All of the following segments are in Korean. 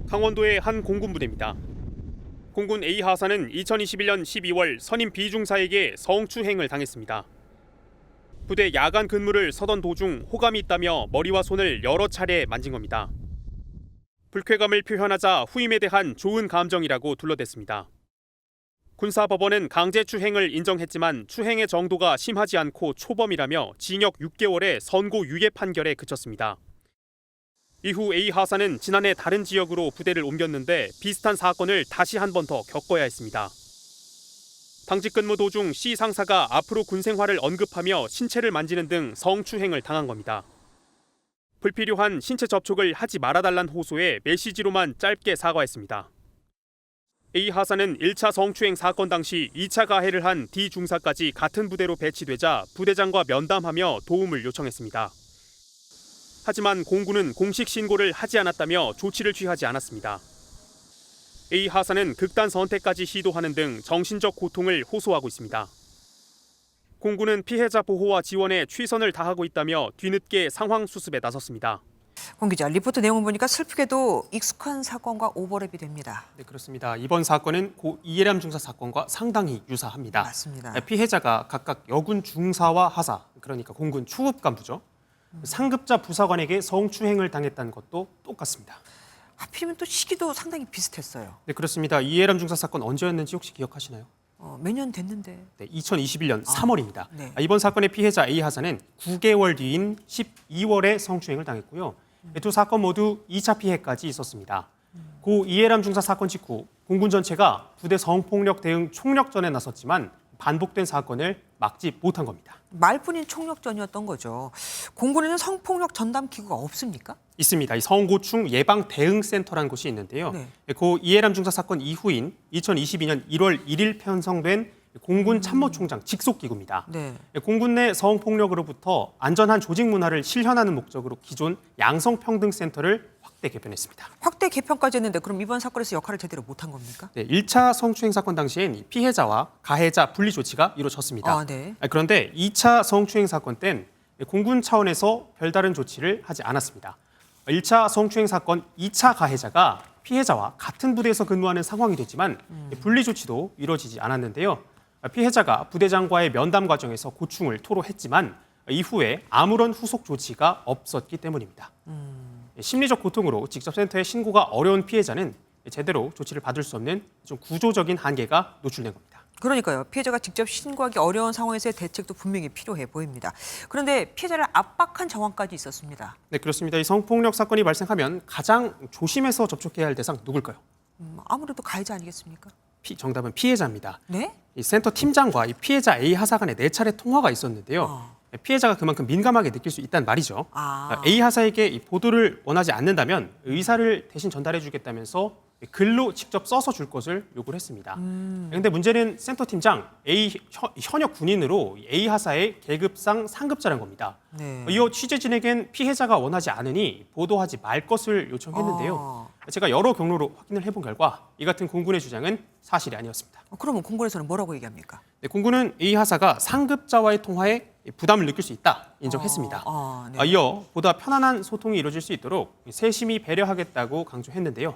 강원도의 한 공군 부대입니다. 공군 A 하사는 2021년 12월 선임 B 중사에게 성추행을 당했습니다. 부대 야간 근무를 서던 도중 호감이 있다며 머리와 손을 여러 차례 만진 겁니다. 불쾌감을 표현하자 후임에 대한 좋은 감정이라고 둘러댔습니다. 군사법원은 강제추행을 인정했지만 추행의 정도가 심하지 않고 초범이라며 징역 6개월의 선고유예 판결에 그쳤습니다. 이후 A 하사는 지난해 다른 지역으로 부대를 옮겼는데 비슷한 사건을 다시 한 번 더 겪어야 했습니다. 당직 근무 도중 C 상사가 앞으로 군 생활을 언급하며 신체를 만지는 등 성추행을 당한 겁니다. 불필요한 신체 접촉을 하지 말아달란 호소에 메시지로만 짧게 사과했습니다. A 하사는 1차 성추행 사건 당시 2차 가해를 한 D 중사까지 같은 부대로 배치되자 부대장과 면담하며 도움을 요청했습니다. 하지만 공군은 공식 신고를 하지 않았다며 조치를 취하지 않았습니다. A 하사는 극단 선택까지 시도하는 등 정신적 고통을 호소하고 있습니다. 공군은 피해자 보호와 지원에 최선을 다하고 있다며 뒤늦게 상황 수습에 나섰습니다. 공 기자, 리포트 내용을 보니까 슬프게도 익숙한 사건과 오버랩이 됩니다. 네, 그렇습니다. 이번 사건은 고 이해람 중사 사건과 상당히 유사합니다. 맞습니다. 피해자가 각각 여군 중사와 하사, 그러니까 공군 초급 간부죠. 상급자 부사관에게 성추행을 당했다는 것도 똑같습니다. 하필이면 또 시기도 상당히 비슷했어요. 네, 그렇습니다. 이해람 중사 사건 언제였는지 혹시 기억하시나요? 몇 년 됐는데. 네, 2021년 3월입니다. 네. 이번 사건의 피해자 A 하사는 9개월 뒤인 12월에 성추행을 당했고요. 두 사건 모두 2차 피해까지 있었습니다. 고 이해람 중사 사건 직후 공군 전체가 부대 성폭력 대응 총력전에 나섰지만 반복된 사건을 막지 못한 겁니다. 말뿐인 총력전이었던 거죠. 공군에는 성폭력 전담 기구가 없습니까? 있습니다. 이 성고충 예방 대응센터라는 곳이 있는데요. 네. 고 이해람 중사 사건 이후인 2022년 1월 1일 편성된 공군 참모총장 직속 기구입니다. 네. 공군 내 성폭력으로부터 안전한 조직 문화를 실현하는 목적으로 기존 양성평등센터를 확대 개편했습니다. 확대 개편까지 했는데 그럼 이번 사건에서 역할을 제대로 못한 겁니까? 네, 1차 성추행 사건 당시엔 피해자와 가해자 분리 조치가 이루어졌습니다. 네. 그런데 2차 성추행 사건 땐 공군 차원에서 별다른 조치를 하지 않았습니다. 1차 성추행 사건 2차 가해자가 피해자와 같은 부대에서 근무하는 상황이 됐지만 분리 조치도 이루어지지 않았는데요. 피해자가 부대장과의 면담 과정에서 고충을 토로했지만 이후에 아무런 후속 조치가 없었기 때문입니다. 심리적 고통으로 직접 센터에 신고가 어려운 피해자는 제대로 조치를 받을 수 없는 좀 구조적인 한계가 노출된 겁니다. 그러니까요. 피해자가 직접 신고하기 어려운 상황에서의 대책도 분명히 필요해 보입니다. 그런데 피해자를 압박한 정황까지 있었습니다. 네, 그렇습니다. 이 성폭력 사건이 발생하면 가장 조심해서 접촉해야 할 대상 누굴까요? 아무래도 가해자 아니겠습니까? 정답은 피해자입니다. 네? 이 센터 팀장과 이 피해자 A 하사 간의 4차례 통화가 있었는데요. 피해자가 그만큼 민감하게 느낄 수 있단 말이죠. A 하사에게 이 보도를 원하지 않는다면 의사를 대신 전달해 주겠다면서 글로 직접 써서 줄 것을 요구를 했습니다. 그런데 문제는 센터 팀장 A 현역 군인으로 A 하사의 계급상 상급자라는 겁니다. 네. 이어 취재진에겐 피해자가 원하지 않으니 보도하지 말 것을 요청했는데요. 제가 여러 경로로 확인을 해본 결과 이 같은 공군의 주장은 사실이 아니었습니다. 그러면 공군에서는 뭐라고 얘기합니까? 네, 공군은 A 하사가 상급자와의 통화에 부담을 느낄 수 있다 인정했습니다. 네. 이어 보다 편안한 소통이 이루어질 수 있도록 세심히 배려하겠다고 강조했는데요.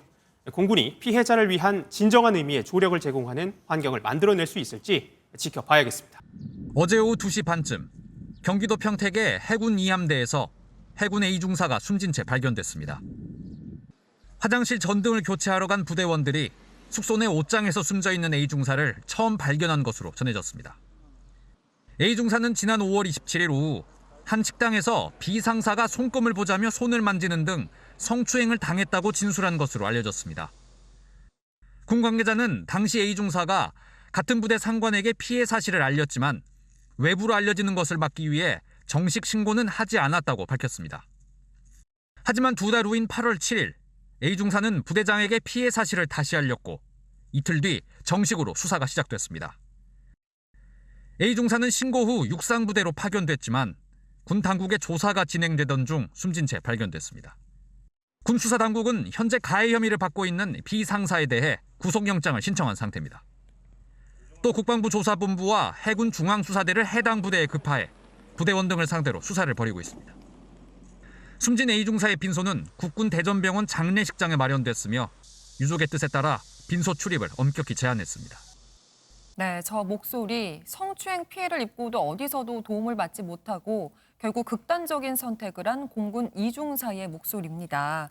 공군이 피해자를 위한 진정한 의미의 조력을 제공하는 환경을 만들어낼 수 있을지 지켜봐야겠습니다. 어제 오후 2시 반쯤 경기도 평택의 해군 2함대에서 해군 A 중사가 숨진 채 발견됐습니다. 화장실 전등을 교체하러 간 부대원들이 숙소 내 옷장에서 숨져 있는 A 중사를 처음 발견한 것으로 전해졌습니다. A 중사는 지난 5월 27일 오후 한 식당에서 B 상사가 손금을 보자며 손을 만지는 등 성추행을 당했다고 진술한 것으로 알려졌습니다. 군 관계자는 당시 A 중사가 같은 부대 상관에게 피해 사실을 알렸지만 외부로 알려지는 것을 막기 위해 정식 신고는 하지 않았다고 밝혔습니다. 하지만 2달 후인 8월 7일 A 중사는 부대장에게 피해 사실을 다시 알렸고 이틀 뒤 정식으로 수사가 시작됐습니다. A 중사는 신고 후 육상부대로 파견됐지만 군 당국의 조사가 진행되던 중 숨진 채 발견됐습니다. 군 수사당국은 현재 가해 혐의를 받고 있는 B 상사에 대해 구속영장을 신청한 상태입니다. 또 국방부 조사본부와 해군 중앙수사대를 해당 부대에 급파해 부대원 등을 상대로 수사를 벌이고 있습니다. 숨진 A 중사의 빈소는 국군 대전병원 장례식장에 마련됐으며 유족의 뜻에 따라 빈소 출입을 엄격히 제한했습니다. 네, 저 목소리, 성추행 피해를 입고도 어디서도 도움을 받지 못하고 결국 극단적인 선택을 한 공군 이중사의 목소리입니다.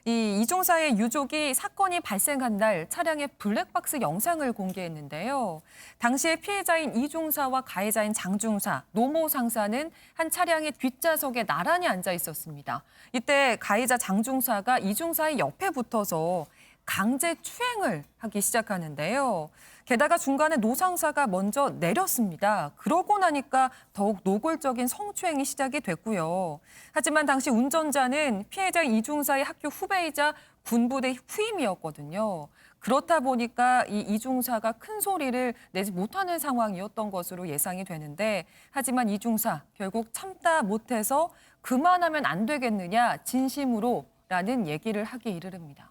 이 이중사의 유족이 사건이 발생한 날 차량의 블랙박스 영상을 공개했는데요. 당시에 피해자인 이중사와 가해자인 장중사, 노모 상사는 한 차량의 뒷좌석에 나란히 앉아 있었습니다. 이때 가해자 장중사가 이중사의 옆에 붙어서 강제 추행을 하기 시작하는데요. 게다가 중간에 노 상사가 먼저 내렸습니다. 그러고 나니까 더욱 노골적인 성추행이 시작이 됐고요. 하지만 당시 운전자는 피해자 이중사의 학교 후배이자 군부대 후임이었거든요. 그렇다 보니까 이 이중사가 큰 소리를 내지 못하는 상황이었던 것으로 예상이 되는데, 하지만 이중사 결국 참다 못해서 그만하면 안 되겠느냐 진심으로라는 얘기를 하기 이르릅니다.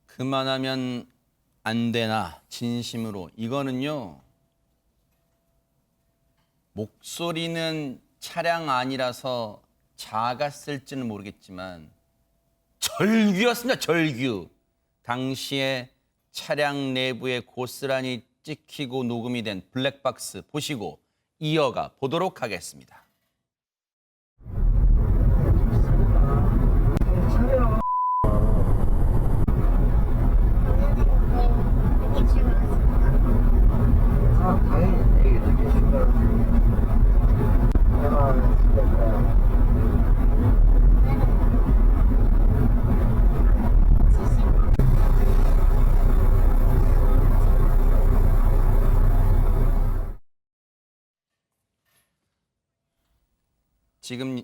그만하면 안 되나 진심으로. 이거는요, 목소리는 차량 아니라서 작았을지는 모르겠지만 절규였습니다. 절규. 당시에 차량 내부에 고스란히 찍히고 녹음이 된 블랙박스 보시고 이어가 보도록 하겠습니다. 지금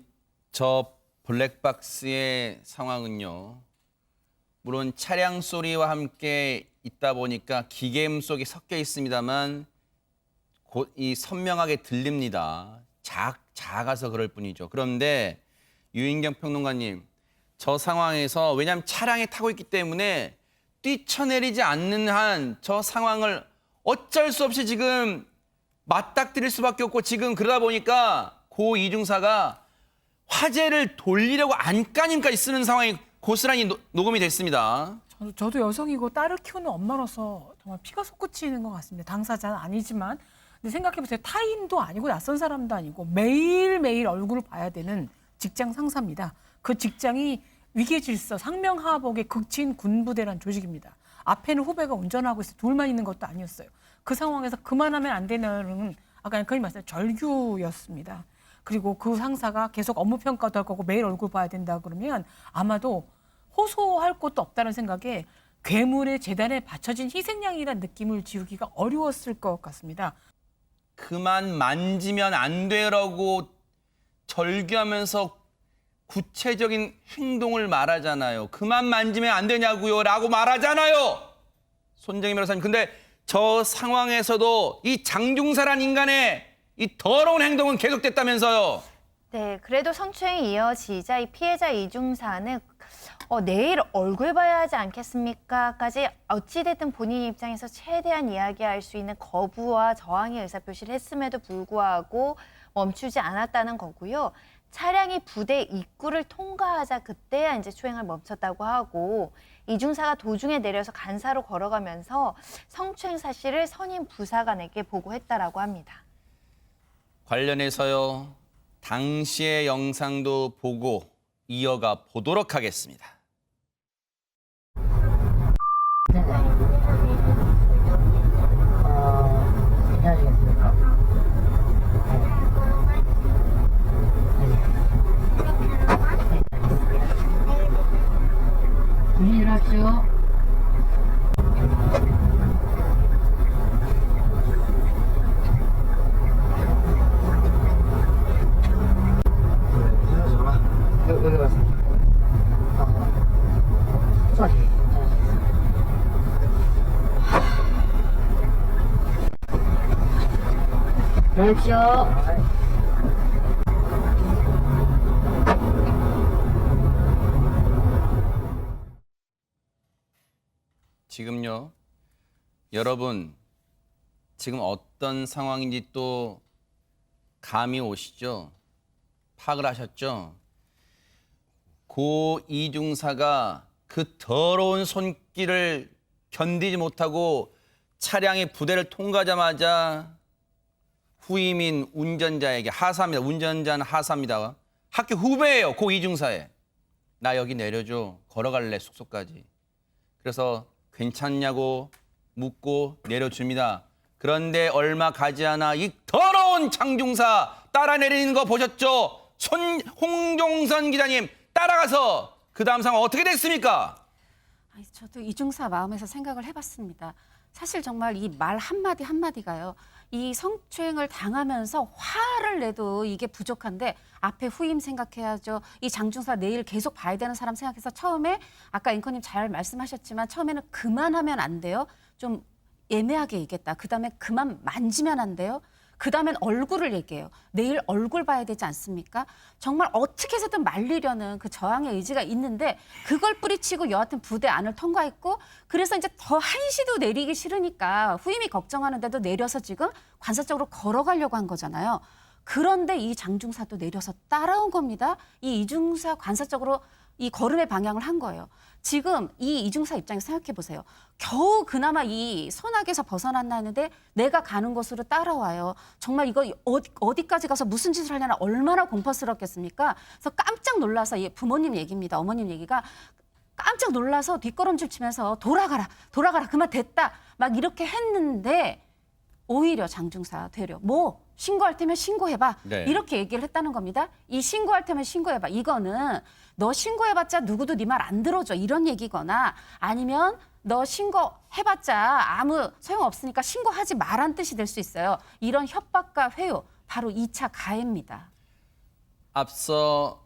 저 블랙박스의 상황은요, 물론 차량 소리와 함께 있다 보니까 기계음 속에 섞여 있습니다만 곧 이 선명하게 들립니다. 작아서 그럴 뿐이죠. 그런데 유인경 평론가님, 저 상황에서 왜냐하면 차량에 타고 있기 때문에 뛰쳐내리지 않는 한 저 상황을 어쩔 수 없이 지금 맞닥뜨릴 수밖에 없고, 지금 그러다 보니까 고 이중사가 화제를 돌리려고 안간힘까지 쓰는 상황이 고스란히 녹음이 됐습니다. 저도 여성이고 딸을 키우는 엄마로서 정말 피가 솟구치는 것 같습니다. 당사자는 아니지만. 근데 생각해보세요. 타인도 아니고 낯선 사람도 아니고 매일매일 얼굴을 봐야 되는 직장 상사입니다. 그 직장이 위계질서, 상명하복의 극치인 군부대란 조직입니다. 앞에는 후배가 운전하고 있어요. 둘만 있는 것도 아니었어요. 그 상황에서 그만하면 안 되는, 아까 거의 말씀 절규였습니다. 그리고 그 상사가 계속 업무 평가도 할 거고 매일 얼굴 봐야 된다 그러면 아마도 호소할 것도 없다는 생각에 괴물의 재단에 바쳐진 희생양이라는 느낌을 지우기가 어려웠을 것 같습니다. 그만 만지면 안 되라고 절규하면서 구체적인 행동을 말하잖아요. 그만 만지면 안 되냐고요 라고 말하잖아요. 손정희 변호사님. 근데 저 상황에서도 이 장중사란 인간의 이 더러운 행동은 계속됐다면서요. 네, 그래도 성추행이 이어지자 이 피해자 이중사는 내일 얼굴 봐야 하지 않겠습니까?까지 어찌됐든 본인 입장에서 최대한 이야기할 수 있는 거부와 저항의 의사표시를 했음에도 불구하고 멈추지 않았다는 거고요. 차량이 부대 입구를 통과하자 그때야 이제 추행을 멈췄다고 하고, 이중사가 도중에 내려서 간사로 걸어가면서 성추행 사실을 선임 부사관에게 보고했다라고 합니다. 관련해서요, 당시의 영상도 보고 이어가 보도록 하겠습니다. 괜찮으시겠습니까? 조심하십시오. 여기 와서 소리 그렇죠. 지금요, 여러분 지금 어떤 상황인지 또 감이 오시죠? 파악을 하셨죠? 고 이중사가 그 더러운 손길을 견디지 못하고 차량이 부대를 통과하자마자 후임인 운전자에게 하사합니다. 운전자는 하사입니다. 학교 후배예요. 고 이중사에. 나 여기 내려줘. 걸어갈래 숙소까지. 그래서 괜찮냐고 묻고 내려줍니다. 그런데 얼마 가지 않아 이 더러운 장중사 따라 내리는 거 보셨죠? 홍종선 기자님 따라가서 그 다음 상황 어떻게 됐습니까? 아니, 저도 이중사 마음에서 생각을 해봤습니다. 사실 정말 이 말 한마디 한마디가요. 이 성추행을 당하면서 화를 내도 이게 부족한데 앞에 후임 생각해야죠. 이 장중사 내일 계속 봐야 되는 사람 생각해서 처음에 아까 앵커님 잘 말씀하셨지만 처음에는 그만하면 안 돼요. 좀 애매하게 얘기했다. 그다음에 그만 만지면 안 돼요. 그다음엔 얼굴을 얘기해요. 내일 얼굴 봐야 되지 않습니까? 정말 어떻게 해서든 말리려는 그 저항의 의지가 있는데 그걸 뿌리치고 여하튼 부대 안을 통과했고 그래서 이제 더 한시도 내리기 싫으니까 후임이 걱정하는데도 내려서 지금 관사적으로 걸어가려고 한 거잖아요. 그런데 이 장중사도 내려서 따라온 겁니다. 이 이중사 관사적으로 이 걸음의 방향을 한 거예요. 지금 이 이중사 입장에서 생각해 보세요. 겨우 그나마 이 선악에서 벗어났나 했는데 내가 가는 곳으로 따라와요. 정말 이거 어디까지 가서 무슨 짓을 하려나 얼마나 공포스럽겠습니까? 그래서 깜짝 놀라서 부모님 얘기입니다. 어머님 얘기가 깜짝 놀라서 뒷걸음질 치면서 돌아가라, 돌아가라, 그만 됐다. 막 이렇게 했는데 오히려 장중사 되려 뭐 신고할 테면 신고해봐. 네. 이렇게 얘기를 했다는 겁니다. 이 신고할 테면 신고해봐. 이거는 너 신고해봤자 누구도 네 말 안 들어줘. 이런 얘기거나 아니면 너 신고해봤자 아무 소용없으니까 신고하지 말란 뜻이 될 수 있어요. 이런 협박과 회유, 바로 2차 가해입니다. 앞서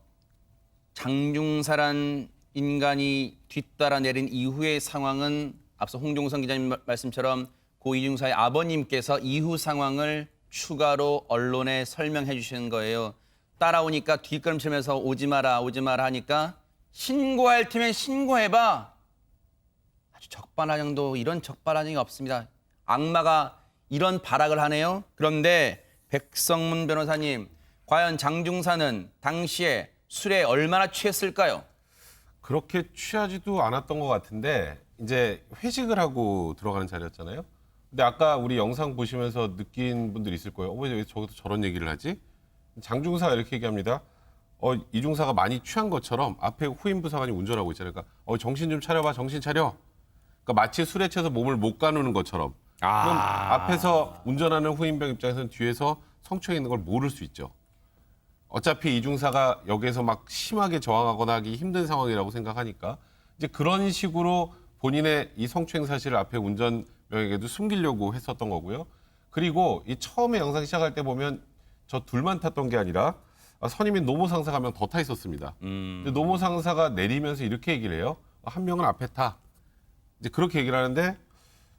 장중사란 인간이 뒤따라 내린 이후의 상황은 앞서 홍종선 기자님 말씀처럼 고 이중사의 아버님께서 이후 상황을 추가로 언론에 설명해 주시는 거예요. 따라오니까 뒷걸음치면서 오지 마라 하니까 신고할 테면 신고해봐. 아주 적반하장도 이런 적반하장이 없습니다. 악마가 이런 발악을 하네요. 그런데 백성문 변호사님, 과연 장중사는 당시에 술에 얼마나 취했을까요? 그렇게 취하지도 않았던 것 같은데 이제 회식을 하고 들어가는 자리였잖아요. 근데 아까 우리 영상 보시면서 느낀 분들이 있을 거예요. 왜 저기서 저런 얘기를 하지? 장중사가 이렇게 얘기합니다. 이중사가 많이 취한 것처럼 앞에 후임 부사관이 운전하고 있잖아요. 그러니까 정신 좀 차려봐, 정신 차려. 그러니까 마치 술에 취해서 몸을 못 가누는 것처럼. 그럼 앞에서 운전하는 후임병 입장에서는 뒤에서 성추행 있는 걸 모를 수 있죠. 어차피 이중사가 여기에서 막 심하게 저항하거나 하기 힘든 상황이라고 생각하니까 이제 그런 식으로 본인의 이 성추행 사실을 앞에 운전병에게도 숨기려고 했었던 거고요. 그리고 이 처음에 영상 시작할 때 보면 저 둘만 탔던 게 아니라 선임인 노모 상사가 한 명 더 타 있었습니다. 근데 노모 상사가 내리면서 이렇게 얘기를 해요. 한 명은 앞에 타. 이제 그렇게 얘기를 하는데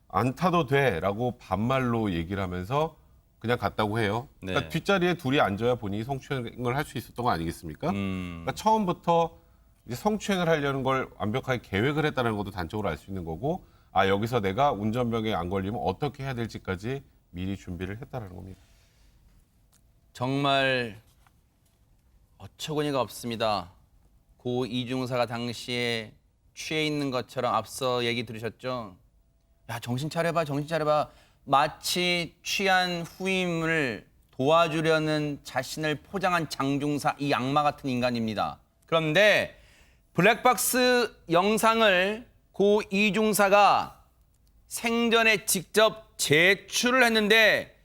안 타도 돼라고 반말로 얘기를 하면서 그냥 갔다고 해요. 네. 그러니까 뒷자리에 둘이 앉아야 본인이 성추행을 할 수 있었던 거 아니겠습니까? 그러니까 처음부터 이제 성추행을 하려는 걸 완벽하게 계획을 했다는 것도 단적으로 알 수 있는 거고, 여기서 내가 운전병에 안 걸리면 어떻게 해야 될지까지 미리 준비를 했다는 겁니다. 정말 어처구니가 없습니다. 고 이중사가 당시에 취해 있는 것처럼 앞서 얘기 들으셨죠? 야, 정신 차려봐, 정신 차려봐. 마치 취한 후임을 도와주려는 자신을 포장한 장중사, 이 악마 같은 인간입니다. 그런데 블랙박스 영상을 고 이중사가 생전에 직접 제출을 했는데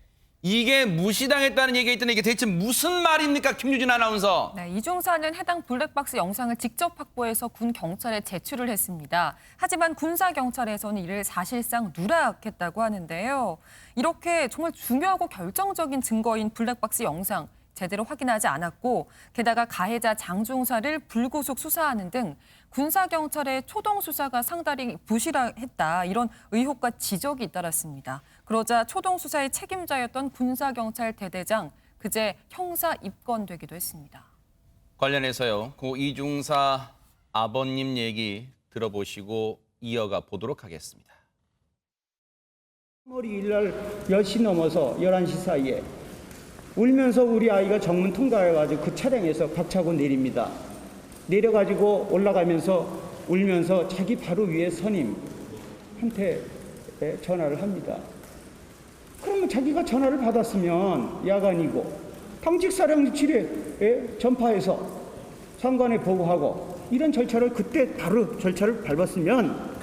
이게 무시당했다는 얘기가 있던데 이게 대체 무슨 말입니까, 김유진 아나운서? 네, 이중사는 해당 블랙박스 영상을 직접 확보해서 군 경찰에 제출을 했습니다. 하지만 군사 경찰에서는 이를 사실상 누락했다고 하는데요. 이렇게 정말 중요하고 결정적인 증거인 블랙박스 영상 제대로 확인하지 않았고, 게다가 가해자 장중사를 불구속 수사하는 등 군사 경찰의 초동 수사가 상당히 부실했다, 이런 의혹과 지적이 잇따랐습니다. 그러자 초동 수사의 책임자였던 군사 경찰 대대장 그제 형사 입건되기도 했습니다. 관련해서요, 고 이중사 아버님 얘기 들어보시고 이어가 보도록 하겠습니다. 3월 2일 날 10시 넘어서 11시 사이에 울면서 우리 아이가 정문 통과해가지고 그 차량에서 박차고 내립니다. 내려가지고 올라가면서 울면서 자기 바로 위에 선임한테 전화를 합니다. 그러면 자기가 전화를 받았으면 야간이고 당직사령실에 전파해서 상관에 보고하고 이런 절차를 그때 바로 절차를 밟았으면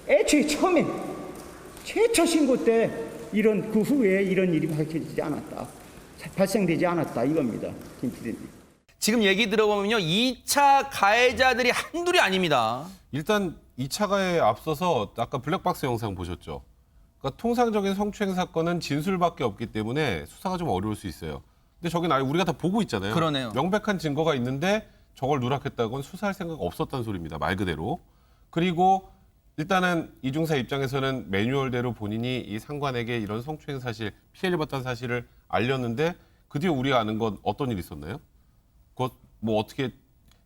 애초에 처음에 최초 신고 때 이런 그 후에 이런 일이 밝혀지지 않았다. 발생되지 않았다 이겁니다. 김 PD님. 지금 얘기 들어보면요. 2차 가해자들이 한둘이 아닙니다. 일단 2차 가해에 앞서서 아까 블랙박스 영상 보셨죠? 그러니까 통상적인 성추행 사건은 진술밖에 없기 때문에 수사가 좀 어려울 수 있어요. 근데 저긴 아예 우리가 다 보고 있잖아요. 그러네요. 명백한 증거가 있는데 저걸 누락했다고는 수사할 생각 없었다는 소리입니다. 말 그대로. 그리고 일단은 이중사 입장에서는 매뉴얼대로 본인이 이 상관에게 이런 성추행 사실, 피해를 봤다는 사실을 알렸는데 그 뒤에 우리가 아는 건 어떤 일이 있었나요? 그것 뭐 어떻게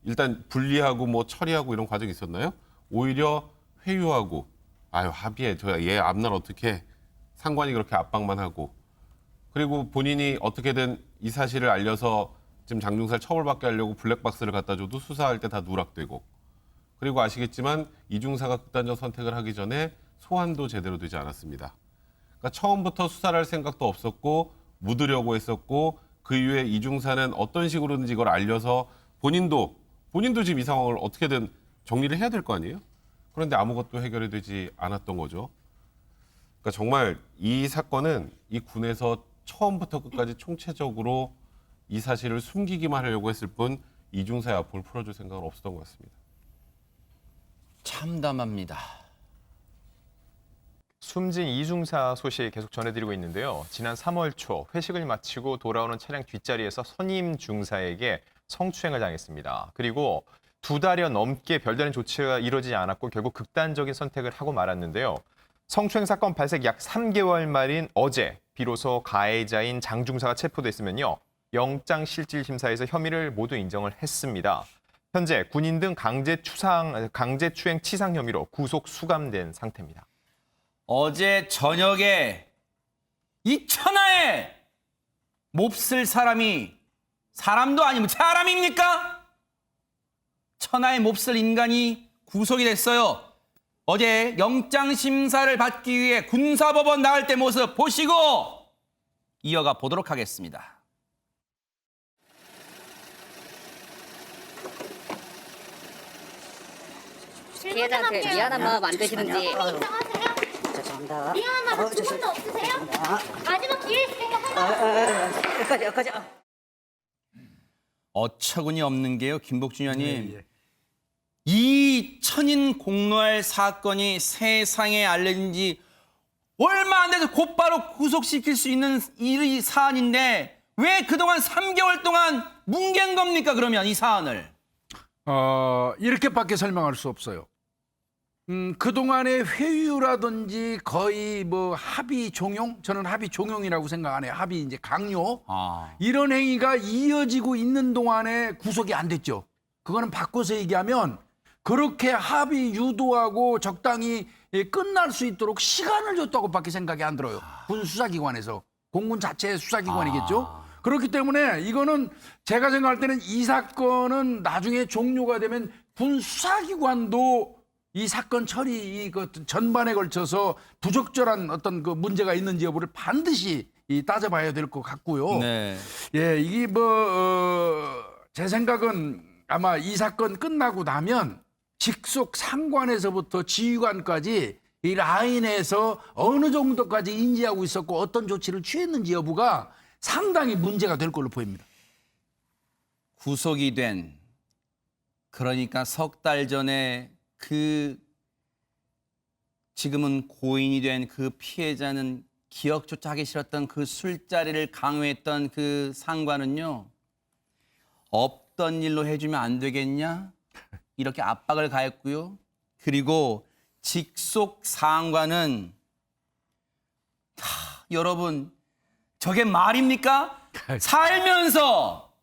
일단 분리하고 뭐 처리하고 이런 과정이 있었나요? 오히려 회유하고 아유 합의해 저 얘 앞날 어떻게 상관이 그렇게 압박만 하고 그리고 본인이 어떻게든 이 사실을 알려서 지금 장중사를 처벌받게 하려고 블랙박스를 갖다 줘도 수사할 때 다 누락되고 그리고 아시겠지만 이중사가 극단적 선택을 하기 전에 소환도 제대로 되지 않았습니다. 그러니까 처음부터 수사를 할 생각도 없었고 묻으려고 했었고 그 이후에 이중사는 어떤 식으로든지 이걸 알려서 본인도 지금 이 상황을 어떻게든 정리를 해야 될 거 아니에요? 그런데 아무것도 해결이 되지 않았던 거죠. 그러니까 정말 이 사건은 이 군에서 처음부터 끝까지 총체적으로 이 사실을 숨기기만 하려고 했을 뿐 이중사의 앞을 풀어줄 생각은 없었던 것 같습니다. 참담합니다. 숨진 이중사 소식 계속 전해드리고 있는데요. 지난 3월 초 회식을 마치고 돌아오는 차량 뒷자리에서 선임 중사에게 성추행을 당했습니다. 그리고 2달여 넘게 별다른 조치가 이루어지지 않았고 결국 극단적인 선택을 하고 말았는데요. 성추행 사건 발생 약 3개월 만인 어제 비로소 가해자인 장 중사가 체포됐으면요. 영장실질심사에서 혐의를 모두 인정을 했습니다. 현재 군인 등 강제추행 치상 혐의로 구속 수감된 상태입니다. 어제 저녁에 이 천하에 몹쓸 사람이 사람도 아니면 사람입니까? 천하에 몹쓸 인간이 구속이 됐어요. 어제 영장심사를 받기 위해 군사법원 나갈 때 모습 보시고 이어가 보도록 하겠습니다. 피해자한테 미안한 마음 안 드시는지. 죄송합니다. 미안한 마음 조금도 없으세요? 마지막 기회 있으니까 여기까지. 어처구니 없는 게요, 김복준 의원님. 이 천인 공로할 사건이 세상에 알려진 지 얼마 안 돼서 곧바로 구속시킬 수 있는 이 사안인데 왜 그동안 3개월 동안 뭉갠 겁니까, 그러면 이 사안을? 이렇게밖에 설명할 수 없어요. 그동안의 회유라든지 거의 뭐 합의 종용, 저는 합의 종용이라고 생각 안 해요. 합의 이제 강요. 이런 행위가 이어지고 있는 동안에 구속이 안 됐죠. 그거는 바꿔서 얘기하면 그렇게 합의 유도하고 적당히 끝날 수 있도록 시간을 줬다고밖에 생각이 안 들어요. 군 수사기관에서. 공군 자체의 수사기관이겠죠. 그렇기 때문에 이거는 제가 생각할 때는 이 사건은 나중에 종료가 되면 군 수사기관도 이 사건 처리 그 전반에 걸쳐서 부적절한 어떤 그 문제가 있는지 여부를 반드시 따져봐야 될 것 같고요. 네. 예, 이게 제 생각은 아마 이 사건 끝나고 나면 직속 상관에서부터 지휘관까지 이 라인에서 어느 정도까지 인지하고 있었고 어떤 조치를 취했는지 여부가 상당히 문제가 될 걸로 보입니다. 구속이 된, 그러니까 석 달 전에 지금은 고인이 된 그 피해자는 기억조차 하기 싫었던 그 술자리를 강요했던 그 상관은요, 없던 일로 해주면 안 되겠냐? 이렇게 압박을 가했고요. 그리고 직속 상관은 여러분, 저게 말입니까? 살면서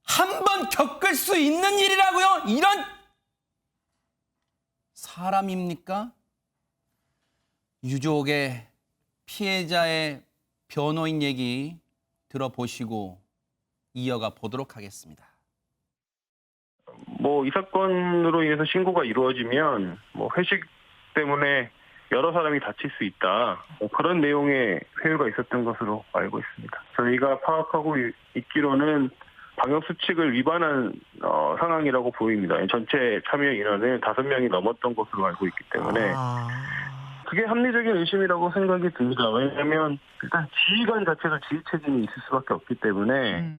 한 번 겪을 수 있는 일이라고요? 이런 사람입니까? 유족의 피해자의 변호인 얘기 들어보시고 이어가 보도록 하겠습니다. 뭐 이 사건으로 인해서 신고가 이루어지면 뭐 회식 때문에 여러 사람이 다칠 수 있다. 그런 내용의 회유가 있었던 것으로 알고 있습니다. 저희가 파악하고 있기로는 방역수칙을 위반한 상황이라고 보입니다. 전체 참여 인원은 5명이 넘었던 것으로 알고 있기 때문에 그게 합리적인 의심이라고 생각이 듭니다. 왜냐하면 일단 지휘관 자체도 지휘체증이 있을 수밖에 없기 때문에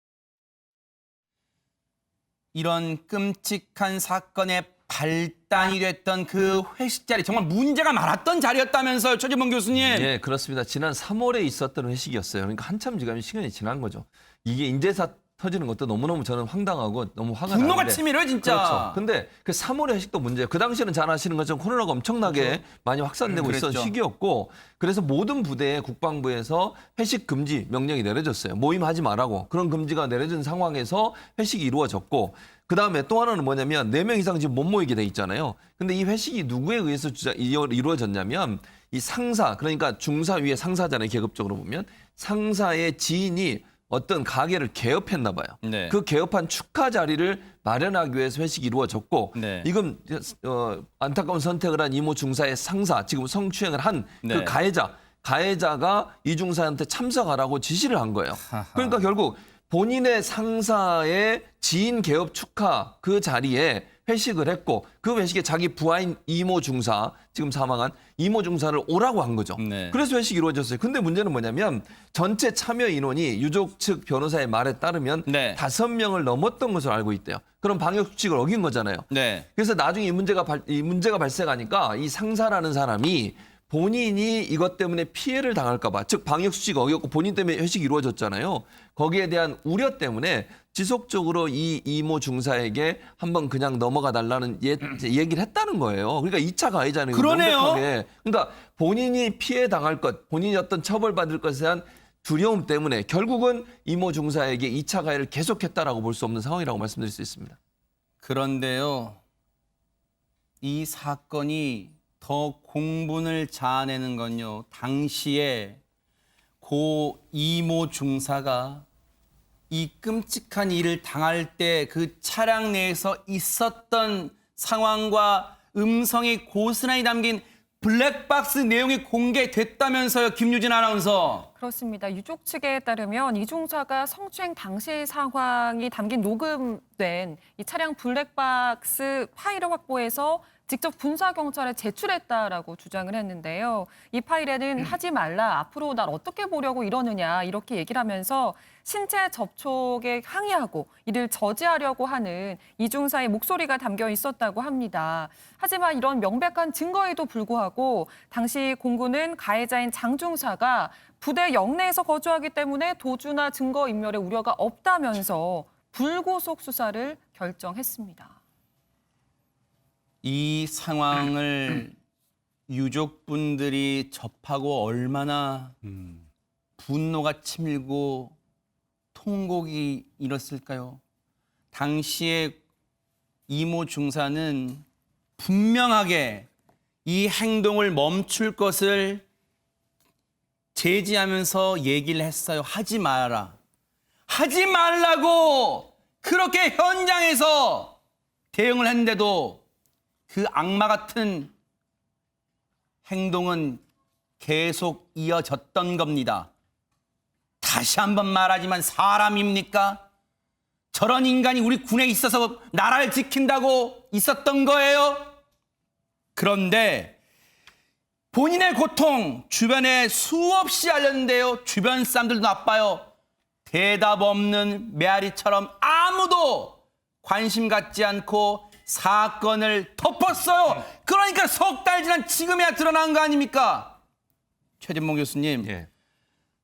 이런 끔찍한 사건의 발단이 됐던 그 회식 자리 정말 문제가 많았던 자리였다면서요, 최재봉 교수님. 네, 그렇습니다. 지난 3월에 있었던 회식이었어요. 그러니까 한참 시간이 지난 거죠. 이게 인재사 터지는 것도 너무너무 저는 황당하고 너무 화가 나는데. 분노가 치밀어요, 진짜. 그렇죠. 근데 그 3월의 회식도 문제예요. 그 당시에는 잘 아시는 것처럼 코로나가 엄청나게 그렇죠. 많이 확산되고 있었던 시기였고 그래서 모든 부대에 국방부에서 회식 금지 명령이 내려졌어요. 모임하지 말라고. 그런 금지가 내려진 상황에서 회식이 이루어졌고 그다음에 또 하나는 뭐냐면 4명 이상 지금 못 모이게 돼 있잖아요. 근데 이 회식이 누구에 의해서 이루어졌냐면 이 상사, 그러니까 중사 위에 상사잖아요. 계급적으로 보면. 상사의 지인이 어떤 가게를 개업했나 봐요. 네. 그 개업한 축하 자리를 마련하기 위해서 회식이 이루어졌고 네. 이건 안타까운 선택을 한 이모 중사의 상사, 지금 성추행을 한 그 네. 가해자가 이 중사한테 참석하라고 지시를 한 거예요. 그러니까 결국 본인의 상사의 지인 개업 축하 그 자리에 회식을 했고 그 회식에 자기 부하인 이모 중사, 지금 사망한 이모 중사를 오라고 한 거죠. 네. 그래서 회식이 이루어졌어요. 근데 문제는 뭐냐면 전체 참여 인원이 유족 측 변호사의 말에 따르면 5명을 넘었던 것으로 알고 있대요. 그럼 방역 수칙을 어긴 거잖아요. 네. 그래서 나중에 이 문제가 발생하니까 이 상사라는 사람이 본인이 이것 때문에 피해를 당할까 봐, 즉 방역 수칙 어겼고 본인 때문에 회식이 이루어졌잖아요. 거기에 대한 우려 때문에 지속적으로 이 이모 중사에게 한번 그냥 넘어가 달라는 얘기를 했다는 거예요. 그러니까 2차 가해자는 그러네요. 명백하게. 그러니까 본인이 피해 당할 것, 본인이 어떤 처벌받을 것에 대한 두려움 때문에 결국은 이모 중사에게 2차 가해를 계속했다라고 볼 수 없는 상황이라고 말씀드릴 수 있습니다. 그런데요, 이 사건이 더 공분을 자아내는 건요, 당시에 고 이모 중사가 이 끔찍한 일을 당할 때 그 차량 내에서 있었던 상황과 음성이 고스란히 담긴 블랙박스 내용이 공개됐다면서요, 김유진 아나운서. 그렇습니다. 유족 측에 따르면 이 중사가 성추행 당시 상황이 담긴 녹음된 이 차량 블랙박스 파일을 확보해서 직접 군사경찰에 제출했다라고 주장을 했는데요. 이 파일에는 하지 말라, 앞으로 날 어떻게 보려고 이러느냐 이렇게 얘기를 하면서 신체 접촉에 항의하고 이를 저지하려고 하는 이 중사의 목소리가 담겨 있었다고 합니다. 하지만 이런 명백한 증거에도 불구하고 당시 공군은 가해자인 장 중사가 부대 영내에서 거주하기 때문에 도주나 증거인멸의 우려가 없다면서 불구속 수사를 결정했습니다. 이 상황을 유족분들이 접하고 얼마나 분노가 치밀고 통곡이 일었을까요? 당시에 이모 중사는 분명하게 이 행동을 멈출 것을 제지하면서 얘기를 했어요. 하지 마라. 하지 말라고 그렇게 현장에서 대응을 했는데도 그 악마 같은 행동은 계속 이어졌던 겁니다. 다시 한번 말하지만 사람입니까? 저런 인간이 우리 군에 있어서 나라를 지킨다고 있었던 거예요? 그런데 본인의 고통 주변에 수없이 알렸는데요. 주변 사람들도 나빠요. 대답 없는 메아리처럼 아무도 관심 갖지 않고 사건을 덮었어요. 그러니까 석 달 지난 지금이야 드러난 거 아닙니까? 최진봉 교수님.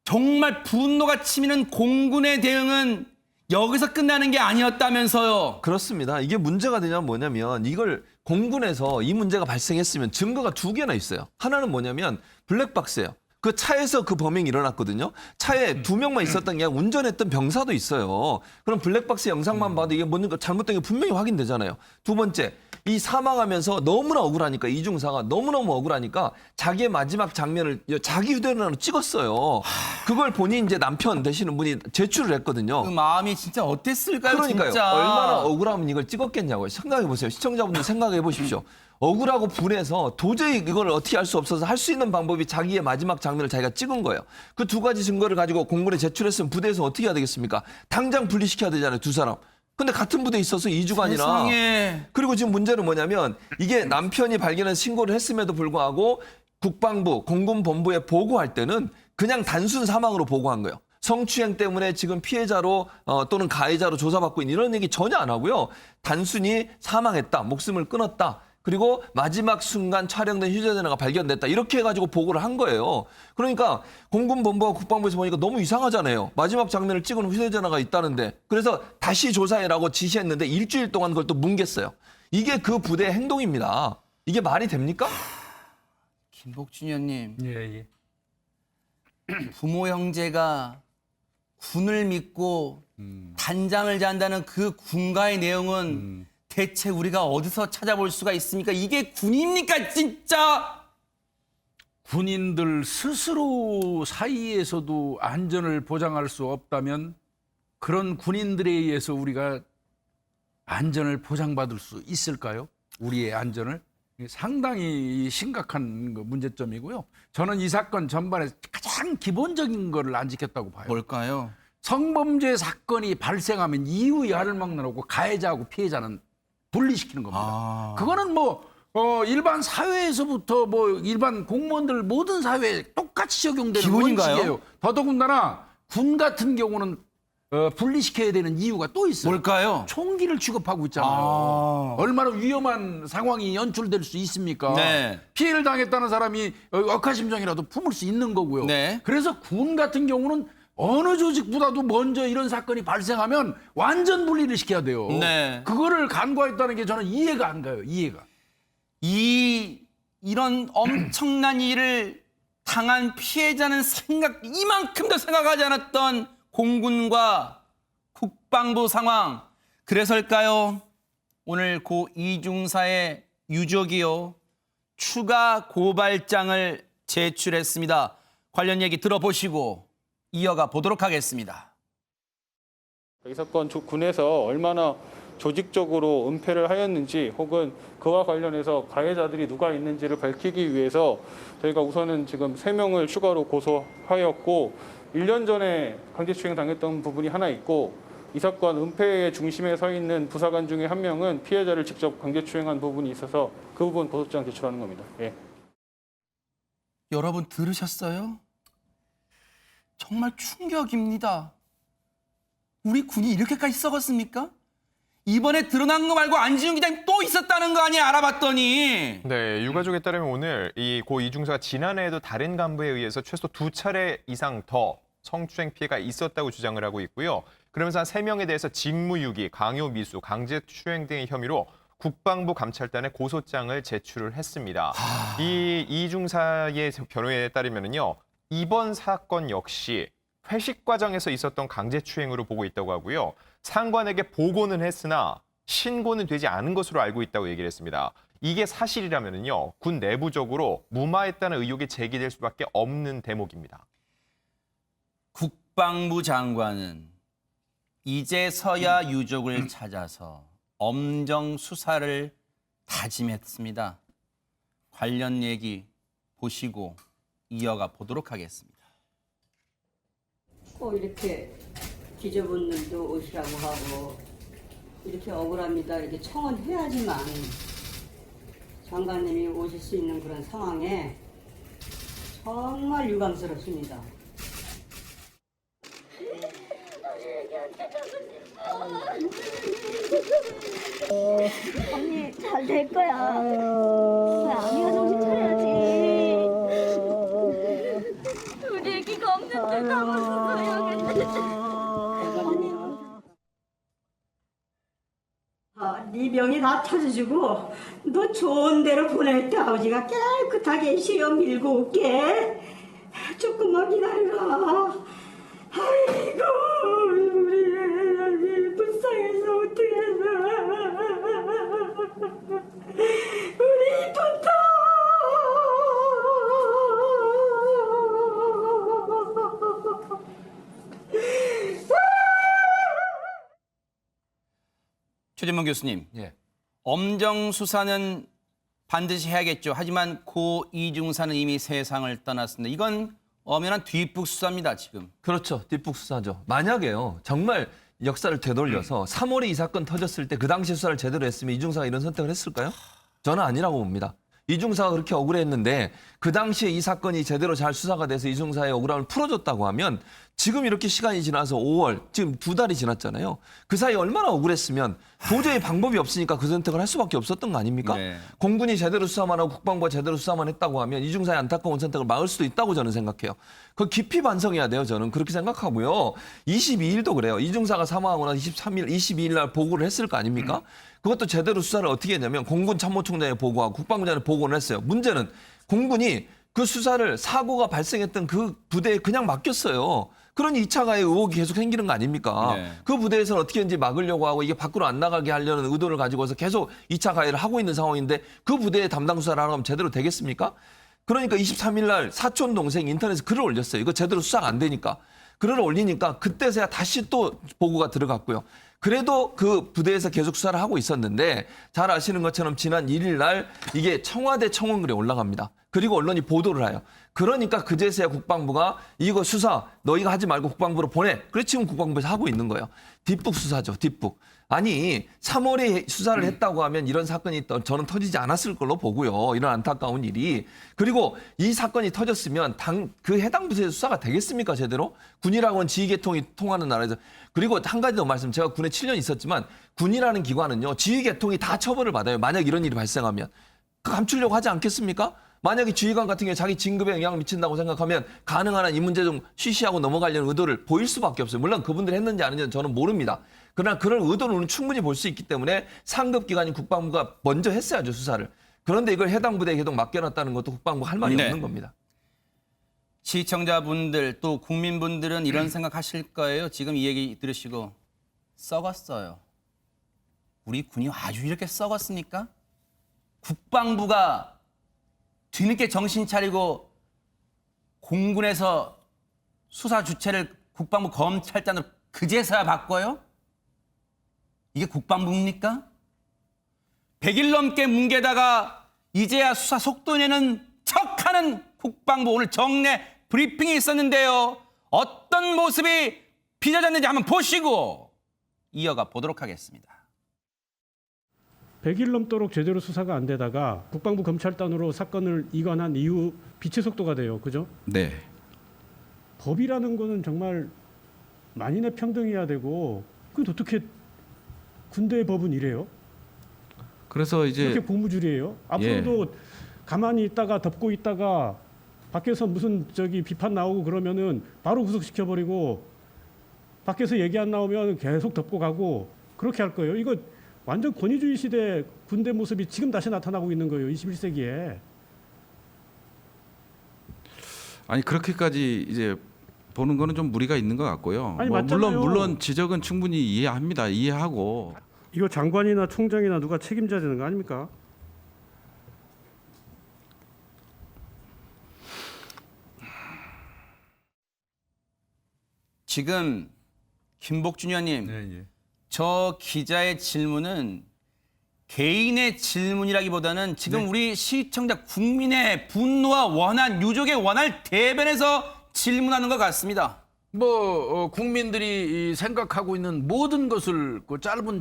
정말 분노가 치미는 공군의 대응은 여기서 끝나는 게 아니었다면서요. 그렇습니다. 이게 문제가 되냐면 뭐냐면 이걸 공군에서 이 문제가 발생했으면 증거가 2개나 있어요. 하나는 뭐냐면 블랙박스예요. 그 차에서 그 범행이 일어났거든요. 차에 2명만 있었던 게 아니라 운전했던 병사도 있어요. 그럼 블랙박스 영상만 봐도 이게 뭔가 잘못된 게 분명히 확인되잖아요. 두 번째, 이 사망하면서 너무나 억울하니까 이중사가 너무너무 억울하니까 자기의 마지막 장면을 자기 휴대폰으로 찍었어요. 그걸 본인 이제 남편 되시는 분이 제출을 했거든요. 그 마음이 진짜 어땠을까요? 그러니까요. 진짜. 얼마나 억울하면 이걸 찍었겠냐고요. 생각해 보세요. 시청자분들 생각해 보십시오. 억울하고 분해서 도저히 이걸 어떻게 할 수 없어서 할 수 있는 방법이 자기의 마지막 장면을 자기가 찍은 거예요. 그 두 가지 증거를 가지고 공군에 제출했으면 부대에서 어떻게 해야 되겠습니까? 당장 분리시켜야 되잖아요, 두 사람. 근데 같은 부대에 있어서 2주간이나. 세상에. 그리고 지금 문제는 뭐냐면 이게 남편이 발견한 신고를 했음에도 불구하고 국방부, 공군본부에 보고할 때는 그냥 단순 사망으로 보고한 거예요. 성추행 때문에 지금 피해자로 또는 가해자로 조사받고 있는 이런 얘기 전혀 안 하고요. 단순히 사망했다, 목숨을 끊었다. 그리고 마지막 순간 촬영된 휴대전화가 발견됐다. 이렇게 해가지고 보고를 한 거예요. 그러니까 공군본부와 국방부에서 보니까 너무 이상하잖아요. 마지막 장면을 찍은 휴대전화가 있다는데. 그래서 다시 조사해라고 지시했는데 일주일 동안 그걸 또 뭉갰어요. 이게 그 부대의 행동입니다. 이게 말이 됩니까? 김복준 의원님. 예. 부모 형제가 군을 믿고 단장을 잔다는 그 군가의 내용은 대체 우리가 어디서 찾아볼 수가 있습니까? 이게 군입니까 진짜? 군인들 스스로 사이에서도 안전을 보장할 수 없다면 그런 군인들에 의해서 우리가 안전을 보장받을 수 있을까요? 우리의 안전을? 상당히 심각한 문제점이고요. 저는 이 사건 전반에 가장 기본적인 거를 안 지켰다고 봐요. 뭘까요? 성범죄 사건이 발생하면 이유 야를 막론하고 가해자하고 피해자는 분리시키는 겁니다. 그거는 일반 사회에서부터 일반 공무원들 모든 사회에 똑같이 적용되는 기본인가요? 원칙이에요. 더더군다나 군 같은 경우는 분리시켜야 되는 이유가 또 있어요. 뭘까요? 총기를 취급하고 있잖아요. 얼마나 위험한 상황이 연출될 수 있습니까? 네. 피해를 당했다는 사람이 억하심정이라도 품을 수 있는 거고요. 네. 그래서 군 같은 경우는 어느 조직보다도 먼저 이런 사건이 발생하면 완전 분리를 시켜야 돼요. 네. 그거를 간과했다는 게 저는 이해가 안 가요. 이해가. 이런 엄청난 일을 당한 피해자는 이만큼도 생각하지 않았던 공군과 국방부 상황. 그래서일까요? 오늘 고 이중사의 유족이요. 추가 고발장을 제출했습니다. 관련 얘기 들어보시고 이어가 보도록 하겠습니다. 이 사건 군에서 얼마나 조직적으로 은폐를 하였는지 혹은 그와 관련해서 가해자들이 누가 있는지를 밝히기 위해서 저희가 우선은 지금 3명을 추가로 고소하였고 1년 전에 강제추행 당했던 부분이 하나 있고 이 사건 은폐의 중심에 서 있는 부사관 중에 한 명은 피해자를 직접 강제추행한 부분이 있어서 그 부분 고소장 제출하는 겁니다. 예. 여러분 들으셨어요? 정말 충격입니다. 우리 군이 이렇게까지 썩었습니까? 이번에 드러난 거 말고 안지훈 기자님 또 있었다는 거 아니에요? 알아봤더니. 네, 유가족에 따르면 오늘 이 고 이중사가 지난해에도 다른 간부에 의해서 최소 2차례 이상 더 성추행 피해가 있었다고 주장을 하고 있고요. 그러면서 한 3명에 대해서 직무유기, 강요미수, 강제추행 등의 혐의로 국방부 감찰단에 고소장을 제출을 했습니다. 이 이중사의 변호인에 따르면요. 이번 사건 역시 회식 과정에서 있었던 강제추행으로 보고 있다고 하고요. 상관에게 보고는 했으나 신고는 되지 않은 것으로 알고 있다고 얘기를 했습니다. 이게 사실이라면요, 군 내부적으로 무마했다는 의혹이 제기될 수밖에 없는 대목입니다. 국방부 장관은 이제서야 유족을 찾아서 엄정 수사를 다짐했습니다. 관련 얘기 보시고 이어가 보도록 하겠습니다. 꼭 이렇게 뒤져본 놈도 오시라고 하고 이렇게 억울합니다. 이렇게 청원해야지만 장관님이 오실 수 있는 그런 상황에 정말 유감스럽습니다. 언니 잘 될 거야. 왜 아미가 정신 차려야지. 우리 애기가 없는데 다 무슨 네 병이 다 터져주고 너 좋은 데로 보낼 때 아버지가 깨끗하게 시험 밀고 올게. 조금만 기다려라. 아이고 우리 애들이 불쌍해서 어떡해. 우리 이쁜다. 최진봉 교수님, 엄정 수사는 반드시 해야겠죠. 하지만 고 이중사는 이미 세상을 떠났습니다. 이건 엄연한 뒷북 수사입니다, 지금. 그렇죠. 뒷북 수사죠. 만약에요. 정말 역사를 되돌려서 3월에 이 사건 터졌을 때 그 당시 수사를 제대로 했으면 이중사가 이런 선택을 했을까요? 저는 아니라고 봅니다. 이중사가 그렇게 억울했는데 그 당시에 이 사건이 제대로 잘 수사가 돼서 이중사의 억울함을 풀어줬다고 하면 지금 이렇게 시간이 지나서 5월, 지금 2달이 지났잖아요. 그 사이에 얼마나 억울했으면 도저히 방법이 없으니까 그 선택을 할 수밖에 없었던 거 아닙니까? 네. 공군이 제대로 수사만 하고 국방부가 제대로 수사만 했다고 하면 이중사의 안타까운 선택을 막을 수도 있다고 저는 생각해요. 그걸 깊이 반성해야 돼요. 저는 그렇게 생각하고요. 22일도 그래요. 이중사가 사망하고 나서 23일, 22일 날 보고를 했을 거 아닙니까? 그것도 제대로 수사를 어떻게 했냐면 공군 참모총장에 보고하고 국방부장에 보고를 했어요. 문제는 공군이 그 수사를 사고가 발생했던 그 부대에 그냥 맡겼어요. 그러니 2차 가해 의혹이 계속 생기는 거 아닙니까? 네. 그 부대에서는 어떻게든지 막으려고 하고 이게 밖으로 안 나가게 하려는 의도를 가지고서 계속 2차 가해를 하고 있는 상황인데 그 부대의 담당 수사를 하면 제대로 되겠습니까? 그러니까 23일 날 사촌 동생이 인터넷에 글을 올렸어요. 이거 제대로 수사가 안 되니까. 글을 올리니까 그때서야 다시 또 보고가 들어갔고요. 그래도 그 부대에서 계속 수사를 하고 있었는데 잘 아시는 것처럼 지난 1일 날 이게 청와대 청원글에 올라갑니다. 그리고 언론이 보도를 해요. 그러니까 그제서야 국방부가 이거 수사 너희가 하지 말고 국방부로 보내. 그래 지금 국방부에서 하고 있는 거예요. 뒷북 수사죠. 뒷북. 아니 3월에 수사를 했다고 하면 이런 사건이 저는 터지지 않았을 걸로 보고요. 이런 안타까운 일이. 그리고 이 사건이 터졌으면 그 해당 부서에서 수사가 되겠습니까 제대로? 군이라고는 지휘계통이 통하는 나라에서. 그리고 한 가지 더 말씀. 제가 군에 7년 있었지만 군이라는 기관은요. 지휘계통이 다 처벌을 받아요. 만약 이런 일이 발생하면. 감추려고 하지 않겠습니까? 만약에 지휘관 같은 경우에 자기 진급에 영향을 미친다고 생각하면 가능한 한 이 문제 좀 쉬쉬하고 넘어가려는 의도를 보일 수밖에 없어요. 물론 그분들이 했는지 아닌지는 저는 모릅니다. 그러나 그런 의도는 충분히 볼 수 있기 때문에 상급 기관인 국방부가 먼저 했어야죠, 수사를. 그런데 이걸 해당 부대에 계속 맡겨놨다는 것도 국방부가 할 말이 없는 겁니다. 시청자분들 또 국민분들은 이런 생각하실 거예요. 지금 이 얘기 들으시고 썩었어요. 우리 군이 아주 이렇게 썩었습니까? 국방부가 뒤늦게 정신 차리고 공군에서 수사 주체를 국방부 검찰단으로 그제서야 바꿔요? 이게 국방부입니까? 100일 넘게 뭉개다가 이제야 수사 속도 내는 척하는 국방부. 오늘 정례 브리핑이 있었는데요. 어떤 모습이 빚어졌는지 한번 보시고 이어가 보도록 하겠습니다. 100일 넘도록 제대로 수사가 안 되다가 국방부 검찰단으로 사건을 이관한 이후 빛의 속도가 돼요. 그죠? 네. 법이라는 거는 정말 만인의 평등해야 되고 그건 어떻게 군대의 법은 이래요? 그래서 이제 이렇게 고무줄이에요. 앞으로도 가만히 있다가 덮고 있다가 밖에서 무슨 비판 나오고 그러면은 바로 구속시켜 버리고 밖에서 얘기 안 나오면 계속 덮고 가고 그렇게 할 거예요. 이거 완전 권위주의 시대 군대 모습이 지금 다시 나타나고 있는 거예요. 21세기에. 아니 그렇게까지 이제 보는 거는 좀 무리가 있는 것 같고요. 아니, 뭐 맞잖아요. 물론 지적은 충분히 이해합니다. 이해하고. 이거 장관이나 총장이나 누가 책임져야 되는 거 아닙니까? 지금 김복준 의원님, 저 기자의 질문은 개인의 질문이라기보다는 지금 우리 시청자 국민의 분노와 원한, 유족의 원한을 대변해서 질문하는 것 같습니다. 국민들이 생각하고 있는 모든 것을 그 짧은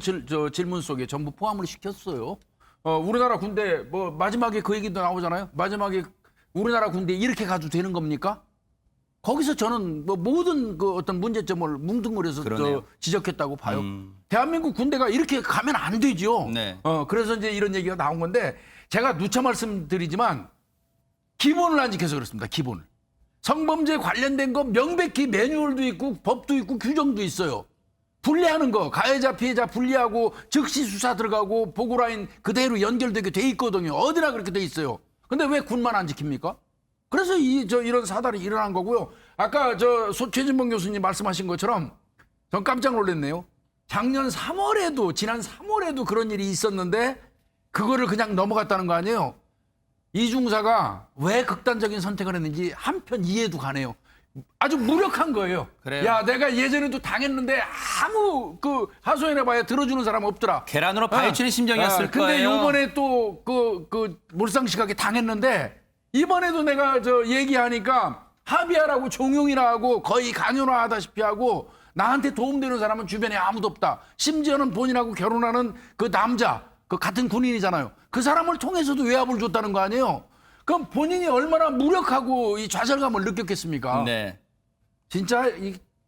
질문 속에 전부 포함을 시켰어요. 우리나라 군대 마지막에 그 얘기도 나오잖아요. 마지막에 우리나라 군대 이렇게 가도 되는 겁니까? 거기서 저는 모든 그 어떤 문제점을 뭉뚱그려서 지적했다고 봐요. 대한민국 군대가 이렇게 가면 안 되죠. 네. 그래서 이제 이런 얘기가 나온 건데 제가 누차 말씀드리지만 기본을 안 지켜서 그렇습니다. 기본을. 성범죄 관련된 거 명백히 매뉴얼도 있고 법도 있고 규정도 있어요. 분리하는 거, 가해자 피해자 분리하고 즉시 수사 들어가고 보고라인 그대로 연결되게 돼 있거든요. 어디나 그렇게 돼 있어요. 근데 왜 군만 안 지킵니까? 그래서 이런 사달이 일어난 거고요. 아까 최진봉 교수님 말씀하신 것처럼 전 깜짝 놀랐네요. 지난 3월에도 그런 일이 있었는데 그거를 그냥 넘어갔다는 거 아니에요. 이 중사가 왜 극단적인 선택을 했는지 한편 이해도 가네요. 아주 무력한 거예요. 그래요. 야, 내가 예전에도 당했는데 아무 하소연해봐야 들어주는 사람 없더라. 계란으로 파헤치는 심정이었을 근데 거예요. 근데 이번에 또 몰상식하게 당했는데 이번에도 내가 얘기하니까 합의하라고 종용이라 하고 거의 강요나 하다시피 하고 나한테 도움되는 사람은 주변에 아무도 없다. 심지어는 본인하고 결혼하는 그 남자, 그 같은 군인이잖아요. 그 사람을 통해서도 외압을 줬다는 거 아니에요? 그럼 본인이 얼마나 무력하고 이 좌절감을 느꼈겠습니까? 네. 진짜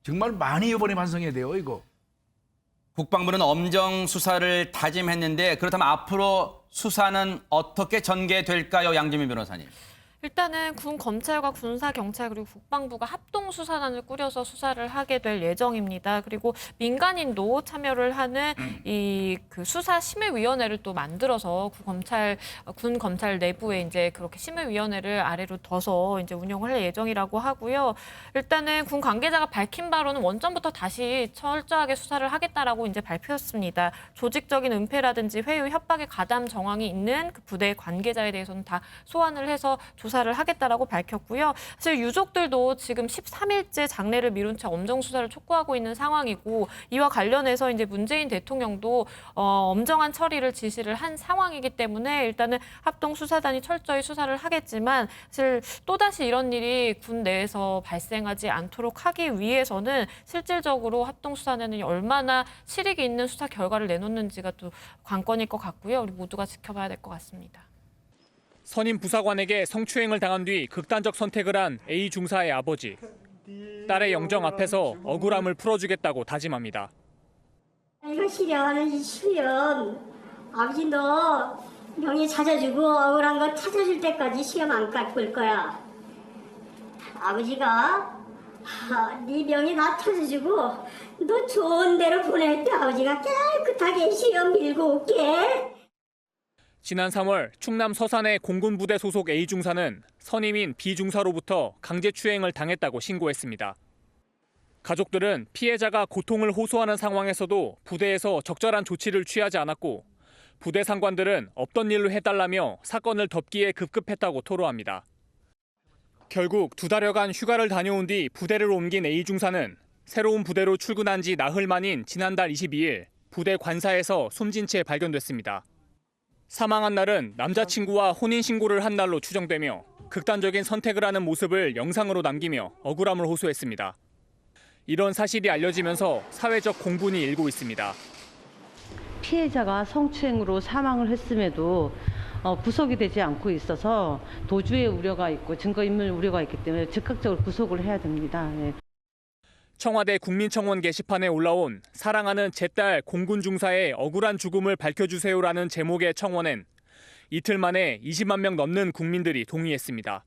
정말 많이 이번에 반성해야 돼요, 이거. 국방부는 엄정 수사를 다짐했는데 그렇다면 앞으로 수사는 어떻게 전개될까요, 양지민 변호사님? 일단은 군 검찰과 군사 경찰 그리고 국방부가 합동 수사단을 꾸려서 수사를 하게 될 예정입니다. 그리고 민간인도 참여를 하는 그 수사 심의위원회를 또 만들어서 군 검찰 내부에 이제 그렇게 심의위원회를 아래로 둬서 이제 운영을 할 예정이라고 하고요. 일단은 군 관계자가 밝힌 바로는 원전부터 다시 철저하게 수사를 하겠다라고 이제 발표했습니다. 조직적인 은폐라든지 회유 협박의 가담 정황이 있는 그 부대 관계자에 대해서는 다 소환을 해서 조사를 하겠다라고 밝혔고요. 사실 유족들도 지금 13일째 장례를 미룬 채 엄정 수사를 촉구하고 있는 상황이고 이와 관련해서 이제 문재인 대통령도 엄정한 처리를 지시를 한 상황이기 때문에 일단은 합동 수사단이 철저히 수사를 하겠지만 사실 또다시 이런 일이 군 내에서 발생하지 않도록 하기 위해서는 실질적으로 합동 수사단이 얼마나 실익이 있는 수사 결과를 내놓는지가 또 관건일 것 같고요. 우리 모두가 지켜봐야 될 것 같습니다. 선임 부사관에게 성추행을 당한 뒤 극단적 선택을 한 A 중사의 아버지. 딸의 영정 앞에서 억울함을 풀어주겠다고 다짐합니다. 이거 시련하는 시험. 아버지 너 명예 찾아주고 억울한 거 찾아줄 때까지 시험 안 깎을 거야. 아버지가 네 명예 다 찾아주고 너 좋은 데로 보낼 때 아버지가 깨끗하게 시험 밀고 올게. 지난 3월 충남 서산의 공군부대 소속 A 중사는 선임인 B 중사로부터 강제추행을 당했다고 신고했습니다. 가족들은 피해자가 고통을 호소하는 상황에서도 부대에서 적절한 조치를 취하지 않았고 부대 상관들은 없던 일로 해달라며 사건을 덮기에 급급했다고 토로합니다. 결국 2달여간 휴가를 다녀온 뒤 부대를 옮긴 A 중사는 새로운 부대로 출근한 지 나흘 만인 지난달 22일 부대 관사에서 숨진 채 발견됐습니다. 사망한 날은 남자친구와 혼인신고를 한 날로 추정되며 극단적인 선택을 하는 모습을 영상으로 남기며 억울함을 호소했습니다. 이런 사실이 알려지면서 사회적 공분이 일고 있습니다. 피해자가 성추행으로 사망을 했음에도 구속이 되지 않고 있어서 도주의 우려가 있고 증거인멸 우려가 있기 때문에 즉각적으로 구속을 해야 됩니다. 네. 청와대 국민청원 게시판에 올라온 사랑하는 제 딸 공군 중사의 억울한 죽음을 밝혀주세요라는 제목의 청원엔 이틀 만에 20만 명 넘는 국민들이 동의했습니다.